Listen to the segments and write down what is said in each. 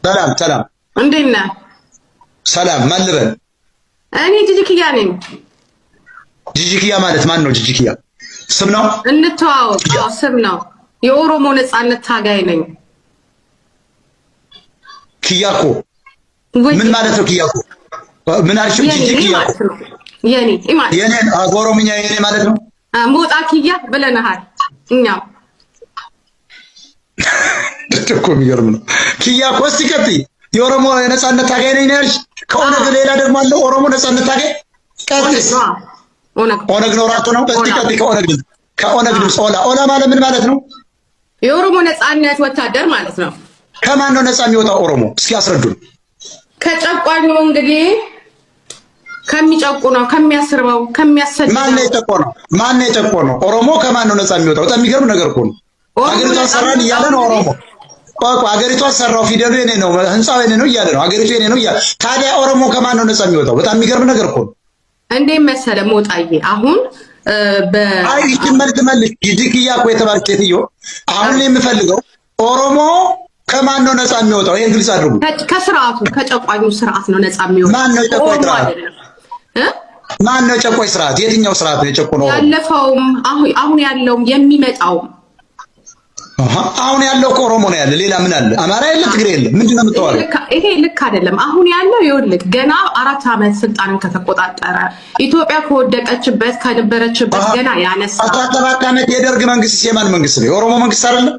ሰላም እንዴት ነህ? ሰላም ማን ልበል? እኔ ጂጂኪያ ነኝ። ጂጂኪያ ማለት ማን ነው? ጂጂኪያ ስም ነው? እንተዋወቅ። ስም ነው። የኦሮሞ ነጻነት ታጋይ ነኝ። ኪያኮ ምን ማለት ነው? ኪያኮ ምን አልሽው? ጂጂኪያ የኔ ኦሮምኛ የኔ ማለት ነው። ሞጣ ኪያ ብለናል እኛም እኮ የሚገርም ነው። ኪያኮ እስቲ ቀጥይ። የኦሮሞ ነጻነት ታጋይ ነኝ ያልሽ ከኦነግ ሌላ ደግሞ አለ ኦሮሞ ነጻነት ታጋይ? ቀጥይ። ኦነግ ነው ራሱ ነው። እስቲ ቀጥይ። ከኦነግ ድምፅ ኦላ ማለት ምን ማለት ነው? የኦሮሞ ነጻነት ወታደር ማለት ነው። ከማን ነው ነጻ የሚወጣው ኦሮሞ? እስኪ አስረዱን። ከጨቋኙ እንግዲህ ከሚጨቁነው ከሚያስርበው ከሚያሰድበው ማን ነው የጨቆነው? ኦሮሞ ከማን ነው ነጻ የሚወጣው? በጣም የሚገርም ነገር እኮ ነው። አገሪቷን ሰራን እያለ ነው ኦሮሞ። አገሪቷን ሰራው ፊደሉ የኔ ነው ህንጻው የኔ ነው እያለ ነው። አገሪቱ የኔ ነው እያለ ታዲያ ኦሮሞ ከማን ነው ነጻ የሚወጣው? በጣም የሚገርም ነገር እኮ ነው። እንዴት መሰለ ሞጣዬ አሁን አይ መልስ ጂጂኪያ እኮ የተባለች ሴትዮ አሁን የምፈልገው ኦሮሞ ከማን ነው ነጻ የሚወጣው? ይሄን ግልጽ አድርጉ። ከስርዓቱ ከጨቋኙ ስርዓት ነው ነጻ የሚወጣው። ማን ነው ጨቋኝ ስርዓት? ማን ነው ጨቋኝ ስርዓት? የትኛው ስርዓት ነው የጨቆነው? ያለፈውም አሁን ያለውም የሚመጣውም። አሁን ያለው ኦሮሞ ነው ያለ። ሌላ ምን አለ? አማራ የለ፣ ትግሬ የለ። ምንድነው የምትዋለው? ይሄ ልክ አይደለም። አሁን ያለው ይኸውልህ ገና 4 ዓመት ስልጣንን ከተቆጣጠረ ኢትዮጵያ ከወደቀችበት ከነበረችበት ገና ያነሳ 17 ዓመት የደርግ መንግስት የማን መንግስት ነው? የኦሮሞ መንግስት አይደለም?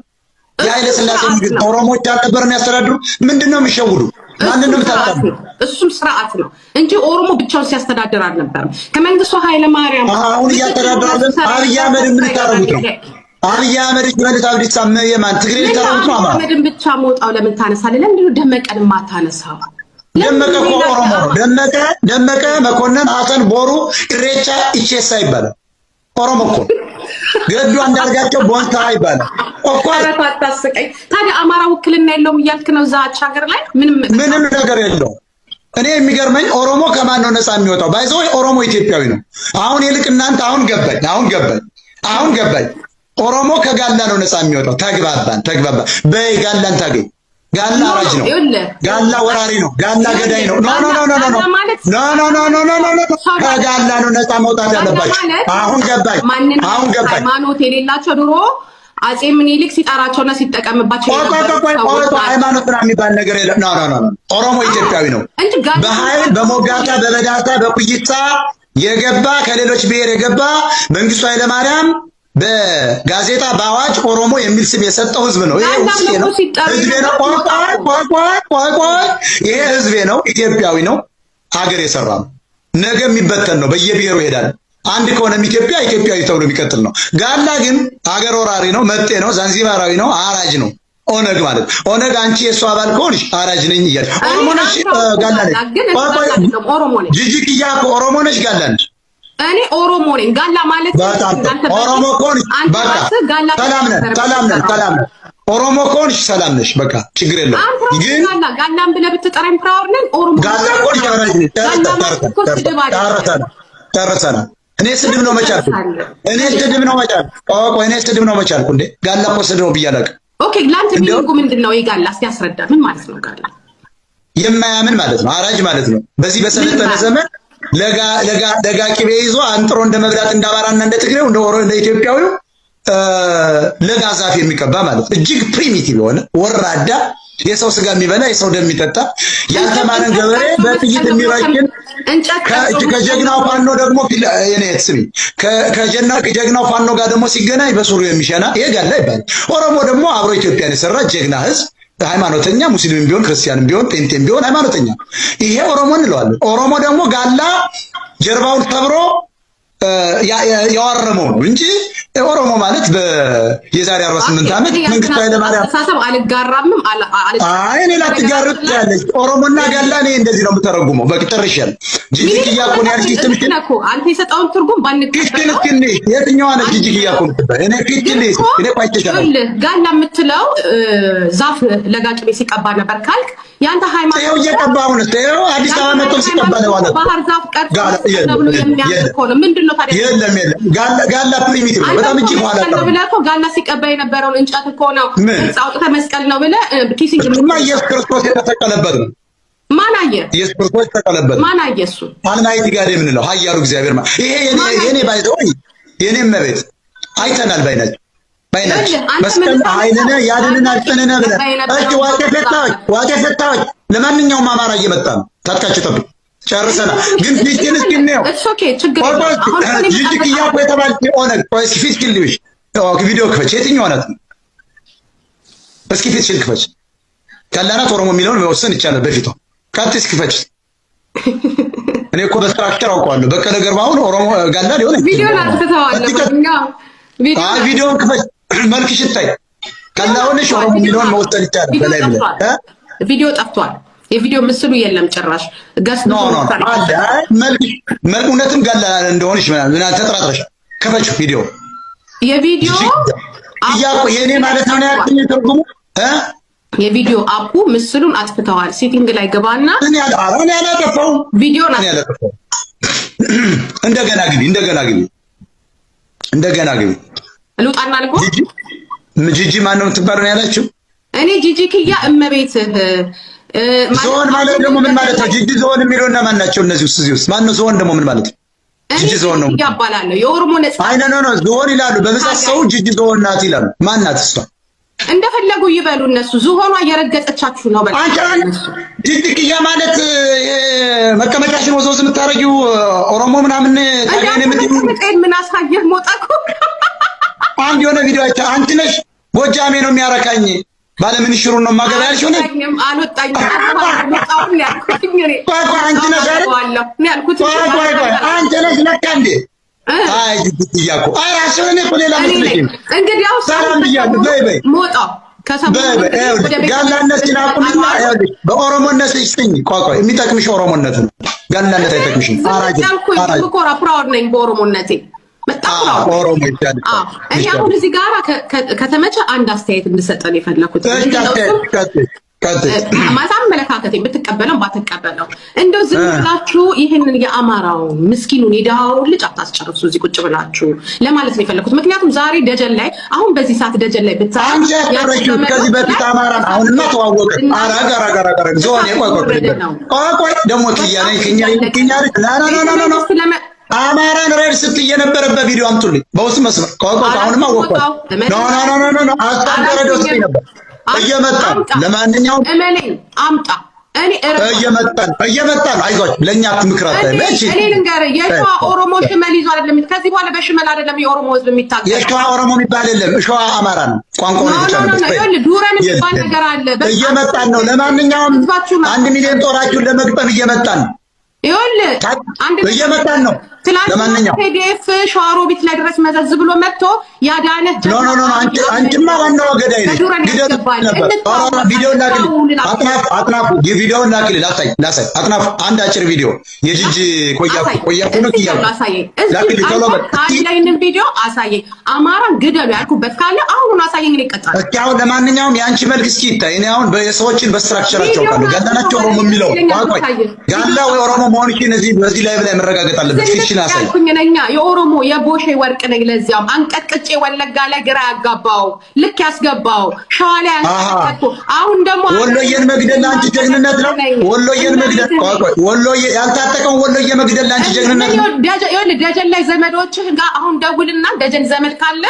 የኃይለ ሥላሴ መንግስት ኦሮሞዎች አልነበረ የሚያስተዳድሩ? ምንድነው የሚሸውዱ? ማንንም ተጣጣሉ። እሱም ስርዓት ነው እንጂ ኦሮሞ ብቻውን ሲያስተዳድር አልነበረም። ከመንግስቱ ኃይለ ማርያም አሁን እያስተዳደረ አብይ አህመድ ምን ታረጉት ነው? አብይ አህመድ ሽመልስ አብዲሳ የማን ትግሬ ታረጉት ነው? አህመድን ብቻ ሞጣው ለምን ታነሳለህ? ለምንድን ነው ደመቀን ማታነሳው? ደመቀ እኮ ኦሮሞ ነው። ደመቀ መኮንን፣ ሀሰን ቦሩ፣ ኢሬቻ ኢቼሳ ይባላል። ኦሮሞ እኮ ገዱ አንዳርጋቸው ቦንታ ይባላል እኮ። አታስቀኝ። ታዲያ አማራ ውክልና የለውም እያልክ ነው? እዛች ሀገር ላይ ምንም ነገር የለውም። እኔ የሚገርመኝ ኦሮሞ ከማን ነው ነፃ የሚወጣው? ባይዘው ኦሮሞ ኢትዮጵያዊ ነው። አሁን ይልቅ እናንተ አሁን ገባኝ። ኦሮሞ ከጋላ ነው ነፃ የሚወጣው። ተግባባን። በይ ጋላን ታገኝ። ጋላ አራጅ ነው። ጋላ ወራሪ ነው። ጋላ ገዳይ ነው። ኖ ከጋላ ነው ነፃ መውጣት ያለባቸው። አሁን ገባኝ። ሃይማኖት የሌላቸው ድሮ አጼ ምኒልክ ሲጠራቸውና ሲጠቀምባቸው ሃይማኖት የሚባል ነገር የለም። ኦሮሞ ኢትዮጵያዊ ነው። በኃይል በሞጋታ በበዳታ በኩይታ የገባ ከሌሎች ብሔር የገባ መንግስቱ ኃይለማርያም በጋዜጣ በአዋጅ ኦሮሞ የሚል ስም የሰጠው ህዝብ ነው። ይሄ ህዝቤ ነው። ይሄ ህዝቤ ነው። ኢትዮጵያዊ ነው። ሀገር የሰራ ነው። ነገ የሚበተን ነው። በየብሔሩ ይሄዳል። አንድ ከሆነም ኢትዮጵያዊ ተብሎ የሚቀጥል ነው። ጋላ ግን ሀገር ወራሪ ነው። መጤ ነው። ዛንዚባራዊ ነው። አራጅ ነው። ኦነግ ማለት ኦነግ አንቺ የሱ አባል ከሆንሽ አራጅ ነኝ እያልሽ ኦሮሞ ነሽ። ጋላ ነሽ። ጂጂኪያ ኦሮሞ ነሽ። ጋላ ነሽ። እኔ ኦሮሞ ነኝ። ጋላ ማለት ኦሮሞ ኮንሽ በቃ ሰላም ነን። ኦሮሞ ኮንሽ ሰላም ነሽ። በቃ ችግር የለም። ግን ጋላም ብለህ ብትጠራኝ ፕራውድ ነኝ። ኦሮሞ ጋላ ኮንሽ አራጅ ነኝ። ተረሰና እኔ ስድብ ነው መቻልኩ። እኔ ስድብ ነው መቻልኩ። እንዴ ጋላ እኮ ስድብ ነው ብያለሁ። ኦኬ ላንተ ሚንጉ ምንድነው? ይጋላ እስቲ ያስረዳ። ምን ማለት ነው ጋላ? የማያምን ማለት ነው። አራጅ ማለት ነው። በዚህ በሰለጠነ ዘመን ለጋ ቅቤ ይዞ አንጥሮ እንደ መብላት እንደ አማራና እንደ ትግሬው እንደ ኢትዮጵያዊው ለጋ ዛፍ የሚቀባ ማለት እጅግ ፕሪሚቲቭ የሆነ ወራዳ የሰው ስጋ የሚበላ የሰው ደም የሚጠጣ ያልተማረን ገበሬ በጥይት የሚረግን ከጀግናው ፋኖ ደግሞ የኔት ስሚ ከጀግናው ፋኖ ጋር ደግሞ ሲገናኝ በሱሩ የሚሸና ይሄ ጋላ ይባላል። ኦሮሞ ደግሞ አብሮ ኢትዮጵያን የሰራ ጀግና ህዝብ ሃይማኖተኛ ሙስሊም ቢሆን ክርስቲያንም ቢሆን ጴንጤም ቢሆን ሃይማኖተኛ ይሄ ኦሮሞ እንለዋለን። ኦሮሞ ደግሞ ጋላ ጀርባውን ተብሮ ያዋረመው ነው እንጂ ኦሮሞ ማለት የዛሬ 48 ዓመት መንግስቱ ኃይለማርያም አስተሳሰብ አልጋራምም አይ እኔ ላትጋሩት ያለች ኦሮሞና ጋላ እኔ እንደዚህ ነው የምተረጉመው። በቅጥርሻል ጂጂኪያ እኮ ነው ያልኩት። ትምክን እኮ አንተ የሰጠውን ትርጉም ባንከተል የትኛው ነው ጂጂኪያ እኮ እኔ ፊትል እኔ ቋይተሻለሁ። ጋላ የምትለው ዛፍ ለጋጭቤ ሲቀባ ነበር ካልክ ያንተ ሃይማኖት ነው እየቀባው ነው። ተው አዲስ አበባ መጥቶ ሲቀባ ነው ማለት ባህር ዛፍ ቀርጾ ተብሎ የሚያስቆ ነው። ምንድነው ታዲያ? የለም ጋላ ፕሪሚቲቭ ነው። በጣም እጅግ ኋላ ቀር ብለህ እኮ ጋላ ሲቀበል የነበረውን እንጨት እኮ ነው አውጥተህ መስቀል ነው ብለህ ኪሲንግ ኢየሱስ ክርስቶስ የተሰቀለበት ነው። ማን አየ? ኢየሱስ ክርስቶስ የተሰቀለበት ማን አየ? እሱ አልማይቲ ጋር የምንለው ኃያሉ እግዚአብሔር ማለት ይሄ የኔ ባይዘው የኔ መቤት አይተናል ባይናችን መስቀል ኃይልነ ያድነናል ጽንነ ብለህ እሺ ዋቄ ፈታዎች ለማንኛውም አማራ እየመጣ ነው። ታጥቃችሁ ጠብቁ። ጨርሰናል። ግን ፊትሽን እስኪ ነው ጅጅክያ እኮ የተባለ ኦነግ እስኪ ፊትሽን ልብሽ ቪዲዮ ክፈች። የትኛው ሆነት እስኪ ፊትሽን ክፈች። ካላናት ኦሮሞ የሚለውን መወሰን ይቻላል። በፊቷ ካት እስኪ ክፈች። እኔ እኮ በስትራክቸር አውቀዋለሁ። በቀለ ገርባ አሁን ኦሮሞ ጋላ ሊሆን ቪዲዮ ቪዲዮን ክፈች። መልክሽ ይታይ ካላውንሽ ኦሮሞ የሚለውን መወሰን ይቻላል። በላይ ብለ ቪዲዮ ጠፍቷል። የቪዲዮ ምስሉ የለም ጭራሽ። ገስ ኖ መልክ እውነትም ጋላ እንደሆነሽ ምን ተጠራጥረሽ ከፈችው ቪዲዮ የቪዲዮ ያቆ የኔ ማለት ነው ያልኩኝ ትርጉሙ የቪዲዮ አፑ ምስሉን አጥፍተዋል። ሴቲንግ ላይ ገባና እኔ ያላጠፋው ቪዲዮን አጥፍተው እንደገና ግቢ ልውጣና ልቆ ጂጂ ማን ነው የምትባለው ያላችሁ? እኔ ጂጂ ክያ እመቤትህ ዞን ማለት ደግሞ ምን ማለት ነው? ጂጂ ዞን የሚለውና ማን ናቸው እነዚህ ውስጥ እዚህ ውስጥ ማን ነው ዞን ደግሞ ምን ማለት ነው? ጂጂ ዞን ነው ያባላል። የኦሮሞ ነጻ አይ ኖ ዞን ይላሉ በብዛት ሰው ጂጂ ዞን ናት ይላሉ። ማን ናት እሷ? እንደፈለጉ ይበሉ እነሱ። ዞኗ እየረገጠቻችሁ ነው። በቃ ጂጂ ክያ ማለት መቀመጫሽን ወዘውዝ የምታረጊው ኦሮሞ ምናምን ታገኘ ምን አሳየህ ሞጣኩ አንድ የሆነ ቪዲዮ አይታ አንቺ ነሽ ጎጃሜ ነው የሚያረካኝ ባለምን ሽሩን ነው ማገባ ያልሽው ነው አልወጣኝ አንቺ ነሽ አንቺ ነሽ ለካ እንዴ አይ ጅጅያኮ አይ ራስሽን እኮ ሌላ መስለኝ እንግዲህ ያው ሰላም ብያለሁ በይ ሞጣ ጋላነትን አቁምና በኦሮሞነት ይስጥኝ ቆይ የሚጠቅምሽ ኦሮሞነት ነው ጋላነት አይጠቅምሽም አራጅ ኮራ ፕራውድ ነኝ በኦሮሞነቴ በጣም ኦሮሞ ይቻላል እኔ አሁን እዚህ ጋር ከተመቸ አንድ አስተያየት እንድሰጠን የፈለኩት ማሳም መለካከቴን ብትቀበለው ባትቀበለው እንደው ዝም ብላችሁ ይሄንን የአማራው ምስኪኑን የዳውን ልጅ አታስጨርሱ እዚህ ቁጭ ብላችሁ ለማለት ነው የፈለኩት። ምክንያቱም ዛሬ ደጀን ላይ አሁን በዚህ ሰዓት ደጀን ላይ አንቺ ያረጋችሁ ከዚህ በፊት አማራን አሁንማ ተዋወቀ አራጋ ዞን ቆይ ደግሞ ትያለኝ ከኛ ና አማራን ረድ ስትይ የነበረበት ቪዲዮ አምጡልኝ በውስጥ መስመር አሁንማ ወቋል ኖ አስተዳደረው ስትይ ነበር እየመጣን ለማንኛውም እመኔን አምጣ እኔ እየመጣን አይዟችሁ ለኛ ምክራት ለእቺ እኔ ልንገርህ የሸዋ ኦሮሞ ሽመል ይዞ አይደለም ከዚህ በኋላ በሽመል አይደለም የኦሮሞ ህዝብ የሚታገል የሸዋ ኦሮሞ የሚባል የለም ሸዋ አማራ ነው ቋንቋው ነው ይቻላል ዱረን የሚባል ነገር አለ እየመጣን ነው ለማንኛውም 1 ሚሊዮን ጦራችሁን ለመግጠም እየመጣን ነው ይኸውልህ እየመጣን ነው ለማንኛውም ፒዲኤፍ ሸዋሮቢት ላይ ድረስ መዘዝ ብሎ መጥቶ ያዳነህ ኖ አንቺማ ዋናው ገዳይ ነሽ ግደል ነበር ኦሮሞ ቪዲዮ ላክልኝ አጥናፉ የቪዲዮ ላክልኝ ላሳይ አጥናፉ አንድ አጭር ቪዲዮ የጂጂ ቆያኩ ነው ላክልኝ ቶሎ ካለኝን ቪዲዮ አሳየኝ አማራን ግደሉ ያልኩበት ካለ አሁን አሳየኝ እኔ እቀጣለሁ እስኪ አሁን ለማንኛውም የአንቺ መልክ እስኪ ይታይ እኔ አሁን በሰዎችን በስትራክቸራቸው ካሉ ጋላናቸው ኦሮሞ የሚለው ጋላ ወይ ኦሮሞ መሆንሽን በዚህ ላይ ብላይ መረጋገጥ አለበት ያልኩኝ ነኛ የኦሮሞ የቦሼ ወርቅ ነኝ ለዚያም አንቀጥቅጬ ወለጋ ላይ ግራ ያጋባው ልክ ያስገባው ሸዋ ላይ ያስቀጥቁ አሁን ደግሞ ወሎዬን መግደል አንቺ ጀግንነት ነው ወሎዬን መግደል ወሎዬ ያልታጠቀው ወሎዬ መግደል አንቺ ጀግንነት ነው ደጀን ላይ ዘመዶችህ ጋር አሁን ደውልና ደጀን ዘመድ ካለ